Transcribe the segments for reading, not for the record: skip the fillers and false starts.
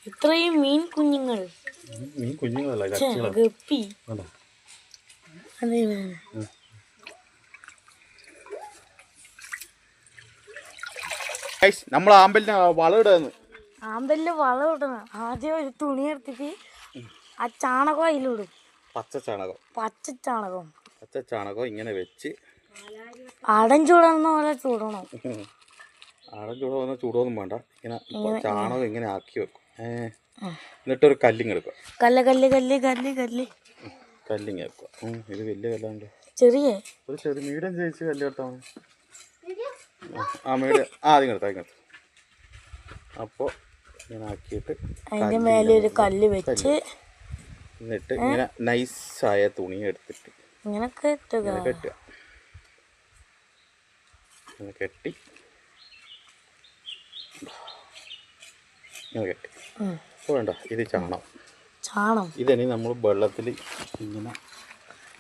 ഇത്രയും മീൻ കുഞ്ഞുങ്ങൾ. ഗപ്പി. നമ്മൾ ആമ്പലിന് വളം ഇടുന്നു. ആമ്പലിന് വളം ഇടണം. ആദ്യം ഒരു തുണി എടുത്തിട്ട് ആ ചാണകം അതിലിടും. പച്ച ചാണകം ഇങ്ങനെ വെച്ച് അടം ചൂടുന്ന പോലെ ചൂടണം. അടം ചൂടൊന്നും വേണ്ട. ഇങ്ങനെ ചാണകം ഇങ്ങനെ ആക്കി വെക്കും. എന്നിട്ടൊരു കല്ലിങ് എടുക്കുക. കല്ലിങ് വെക്കുക. ഇത് വലിയ കല്ലാണ്ട് ഒരു ചെറിയ മീഡിയം സൈസ് കല്ല് എടുത്താൽ മതി. മീഡിയം ആദ്യം എടുത്താൽ അപ്പോൾ ഇങ്ങനെ ആക്കിയിട്ട് അതിന്റെ മേലെ ഒരു കല്ല് വെച്ച് എന്നിട്ട് ഇങ്ങനെ നൈസായ തുണി എടുത്തിട്ട് ഇങ്ങനെ കെട്ടുക. ഇങ്ങനെ കെട്ടി വേണ്ട. ഇത് ചാണം. ഇതിനി നമ്മൾ വെള്ളത്തിൽ ഇങ്ങനെ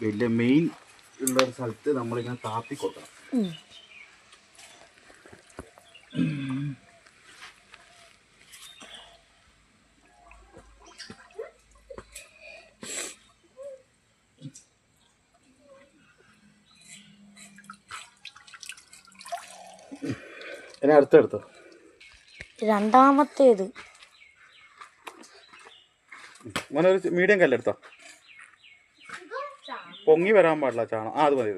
വലിയ മെയിൻ ഉള്ള ഒരു സ്ഥലത്ത് നമ്മളിങ്ങനെ താത്തി കൊടുക്കണം. ഇനി അടുത്തെടുത്തോ. രണ്ടാമത്തേത് ഒരു മീഡിയം കല്ലെടുത്തോ. പൊങ്ങി വരാൻ പാടില്ല ചാണം. അത് മതി.